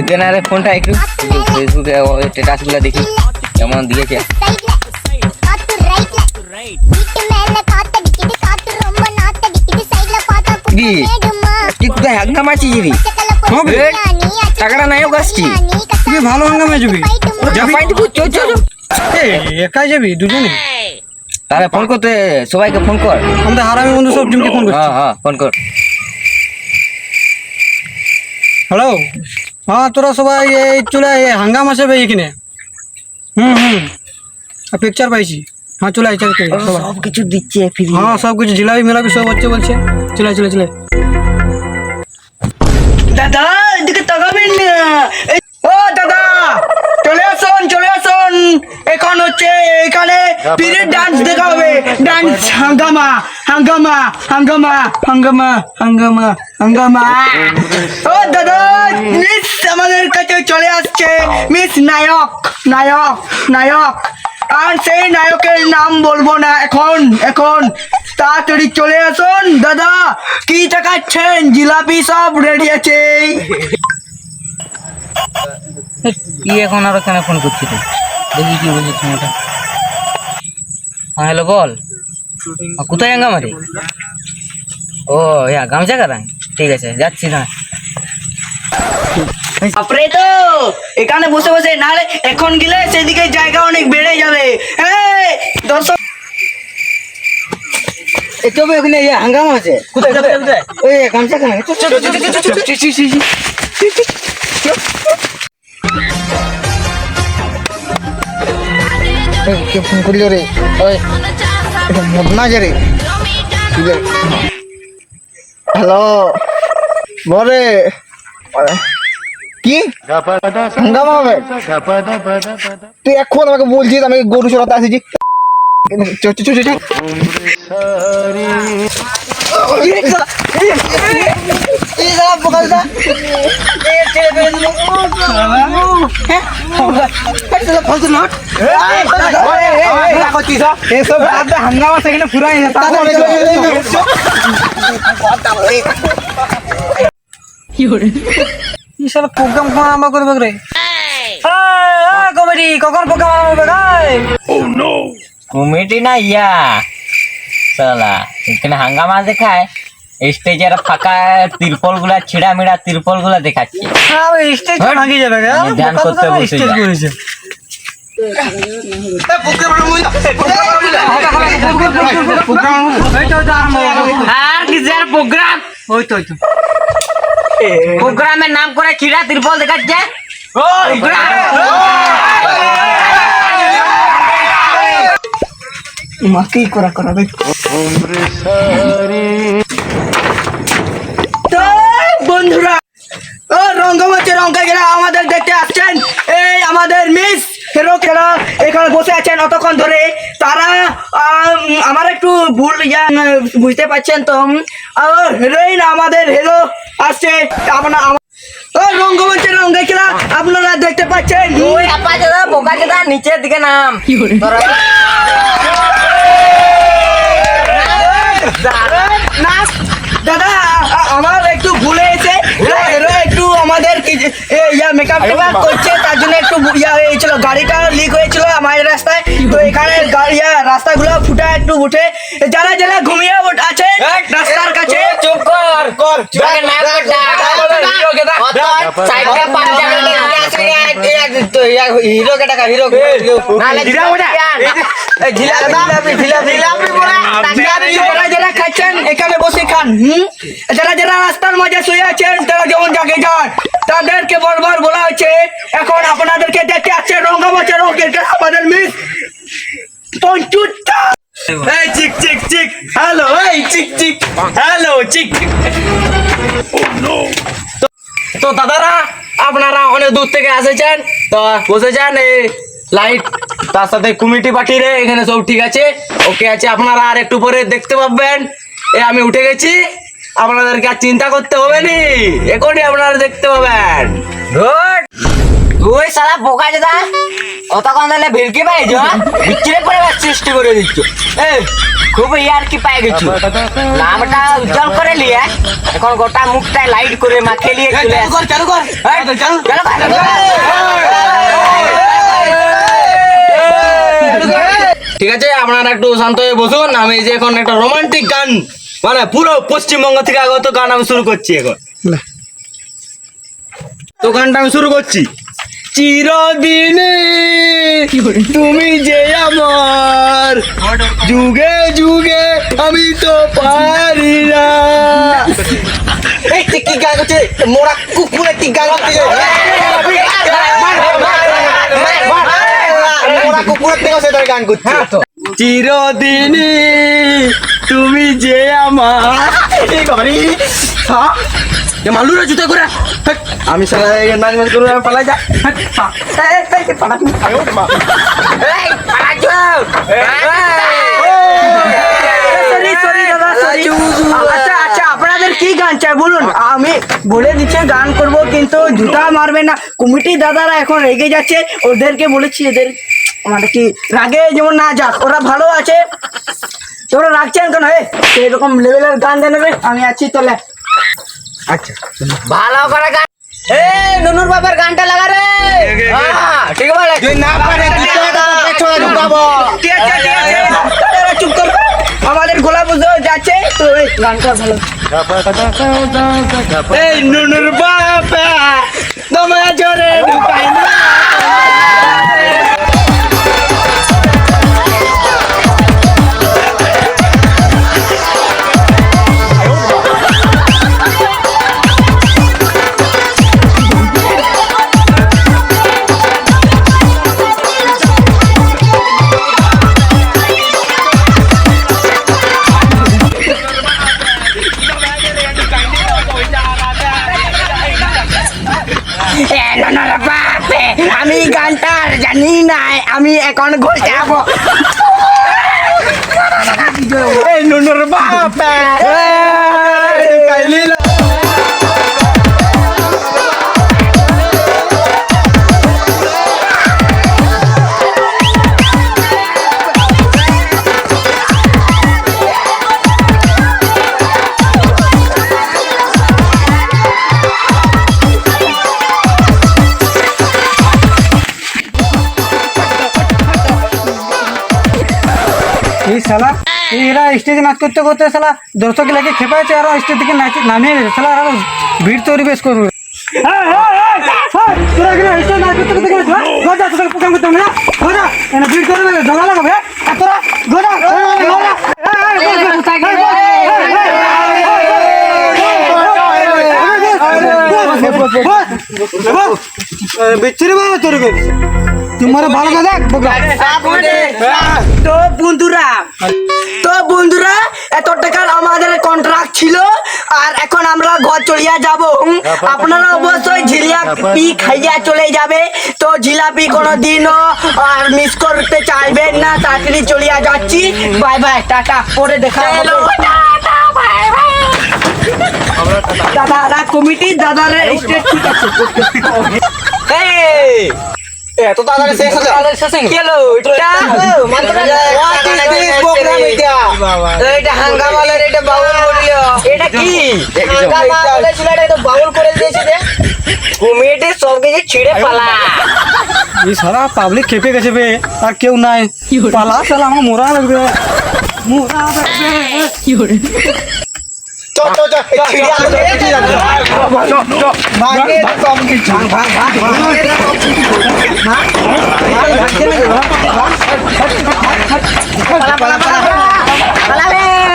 দেন আরে ফোনটা একটু ফেসবুকে স্ট্যাটাসগুলো দেখি কেমন দিয়েছে। তুই কোথায় হাঙ্গামা আছিস রে? টাকাটা নাই আসছি তুই ভালো হাঙ্গামে যাবি একাই যাবি দুজনে? তাহলে ফোন করতে সবাইকে ফোন কর। আমাদের হারামি বন্ধু সব টিমকে ফোন করছি। হ্যাঁ ফোন কর। হ্যালো, হ্যাঁ তোরা সবাই এই চলে হাঙ্গাম আছে ভাই এখানে। পিকচার পাইছি। হ্যাঁ চলে আয় সব কিছু দিচ্ছে ফ্রি। হ্যাঁ সব কিছু জিলাপি মিলাপি সব হচ্ছে বলছে। চলে চলে চলে দাদা এদিকে তাকাবেন না। ও দাদা চলে আসুন এখন হচ্ছে এখানে পিরিয়ড ডান্স দেখা হবে। ডান্স হাঙ্গামা হাঙ্গামা হাঙ্গামা হাঙ্গামা হাঙ্গামা হাঙ্গামা। ও দাদা মিস আমাদের কাছে চলে আসছে মিস নায়ক নায়ক নায়ক। আর সেই নায়কের নাম বলবো না এখন এখন তাড়াতাড়ি চলে আসুন। দাদা কি দেখাচ্ছেন? জিলাপি সব রেডি আছে। কি এখন আর কেন ফোন করছি তুই? দেখি কি বলছিস ফোনটা। হ্যাঁ হ্যালো বল। কোথায় হাঙ্গামা রে? ও গামছা কাটাং, ঠিক আছে যাচ্ছি না। বাপরে তো এখানে বসে বসে নাহলে এখন গেলে সেদিকে জায়গা অনেক বেড়ে যাবে। দর্শক তবে ওখানে হাঙ্গামা আছে। কোথায় কোথায়? ওই গামছা কেন কে ফোন করলো রে? ওই মদনা যে রে। হ্যালো বলে কি হাঙ্গামা হবে? তুই এখন আমাকে বলছিস আমি গরু চড়াতে আসিছি। হাঙ্গামা সেখানে ফুরাই প্রোগ্রাম কখন আরম্ভ করবে রে? কমেডি কখন প্রোগ্রাম আরম্ভ হবে? কমেডি না ইয়া সালা এখানে হাঙ্গামা দেখায়। স্টেজের ফাঁকা তিরপল গুলা ছিড়া মিড়া তিরপল গুলা দেখাচ্ছে। স্টেজ ভাঙি যাবে ধ্যান করতে বসে স্টেজ করেছে। আর কিসের প্রোগ্রাম? ওই তো প্রোগ্রামের নাম করে ছিড়া তিরপল দেখাচ্ছে। মাকেই করা করাবে তো বন্ধুরা। ও রঙ্গমঞ্চে রঙ্গেরা আমাদের দেখতে আসছেন। এই আমাদের মিস হিরো খেলা এখানে বসে আছেন অতক্ষণ ধরে। তারা আমার একটু ভুল বুঝতে পারছেন তো। হিরোইন আমাদের হিরো আসছে। রঙ্গমঞ্চের রঙ্গে খেলা আপনারা দেখতে পাচ্ছেন। নিচের দিকে নাম দাদা আমার একটু ভুলে এসে একটু আমাদের মেকআপ টেকআপ করছে তার জন্য একটু হয়েছিল। গাড়িটা লিক হয়েছিল আমাদের রাস্তায়। তো এখানে রাস্তাগুলো ফুটা একটু উঠে যারা যারা ঘুমিয়ে আছে রাস্তার কাছে চুপ কর হিরো কে টাকা হিরো যারা খাচ্ছেন এখানে বসে খান। যারা যারা রাস্তার মাঝে শুয়ে আছেন তারা যেমন জাগে যান তাদেরকে বারবার বলা হয়েছে। এখন আপনাদেরকে দেখতে আসছে রঙ্গমঞ্চে রঙ্গের আমাদের মিস পঞ্চুটা। এই চিক চিক চিক হ্যালো, এই চিক চিক হ্যালো চিক। তো দাদারা আপনারা অনেক দূর থেকে এসেছেন তো বসেছেন। এই লাইট তার সাথে কমিটি পাঠিয়ে এখানে সব ঠিক আছে ওকে আছে। আপনারা আর একটু পরে দেখতে পাবেন। আমি উঠে গেছি, আপনাদেরকে আর চিন্তা করতে হবে নি, এখনই আপনারা দেখতে পাবেন। গুড। তুই সারা বোকা যেটা অতক্ষণ তাহলে ভিড়কে পাইছ বিচ্ছিরে পরিবার সৃষ্টি করে দিচ্ছ খুব ইয়ার কি পাই গেছো নামটা উজ্জ্বল করে লিয়ে এখন গোটা মুখটা লাইট করে মাখে লিয়ে চলে চালু কর ঠিক আছে আপনারা একটু শান্ত হয়ে বসুন আমি এই যে এখন একটা রোমান্টিক গান মানে পুরো পশ্চিমবঙ্গ থেকে আগত গান আমি শুরু করছি এখন তো গানটা আমি শুরু করছি চিরদিনে তুমি যে আমার যুগে যুগে আমি তো পারি না এই তুই কি গান করছে মোরা কুকুরের কি গান করছে মোরা কুকুরের থেকে সেটার গান করছে চিরদিনে তুমি যে আমার মালু রে জুতা করে আমি সারা নাচ নাচ করে পালাই যা আচ্ছা আপনাদের কি গান চাই বলুন আমি বলে দিচ্ছি গান করব কিন্তু জুতা মারবে না কমিটি দাদারা এখন রেগে যাচ্ছে ওদেরকে বলেছি এদের মানে কি রাগে যেমন না যাক ওরা ভালো আছে তোরা রাখছেন কেন এরকম লেভেলের গান জানাবে আমি আছি তোলে আচ্ছা ভালো করে গান নুনুর বাবার গানটা লাগা রে ঠিক আছে তুই না পারে ঢুকাবো ঠিক আছে চুপ কর আমাদের গোলা বুঝে যাচ্ছে তো গানটা ভালো এই নুনুর বাবা তোমার জোরে ঢুকাই না আমি গানটা জানি না আমি এখন ঘুরে যাবো এই নুনুর বাবা ঢুকাইলি না এই শালা এরা স্টেজে নাচ করতে করতে শালা দর্শক লাগে খেপাইছে আর স্টেজ থেকে নামিয়ে দিয়েছে শালা আর ভিড় পরিবেশ করবে তোরা এখানে স্টেজ নাচ করতে করতে গেছিস গোজা তোদের প্রোগ্রাম করতে হবে না গোজা এখানে ভিড় করবে ঝগড়া লাগাবে আর তোরা গোজা বিচ্ছিরি বাবা তোর তোমার ভালো কথা তো বন্ধুরা এত টাকার আমাদের কন্ট্রাক্ট ছিল আর এখন আমরা ঘর চলিয়া যাব আপনারা অবশ্যই জিলাপি খাইয়া চলে যাবে তো জিলাপি কোনোদিনও আর মিস করতে চাইবেন না তাড়াতাড়ি চলিয়া যাচ্ছি বাই বাই টাটা পরে দেখা হবে দাদারা কমিটি দাদারা স্টেট ঠিক আছে এত তাড়াতাড়ি শেষ হয়ে গেল কেলো এটা প্রোগ্রাম এটা এটা হাঙ্গামালের এটা বাউল বলিল এটা কি হাঙ্গামা বলেছিল এটা তো বাউল করে দিয়েছে রে কমিটি সব কিছু ছিড়ে পালা এই সারা পাবলিক খেপে গেছে বে আর কেউ নাই পালা শালা আমার মোরা লাগবে মোরা লাগবে কি করে চল ছিড়ে আসবে ভাগে কম কিছু পালা রে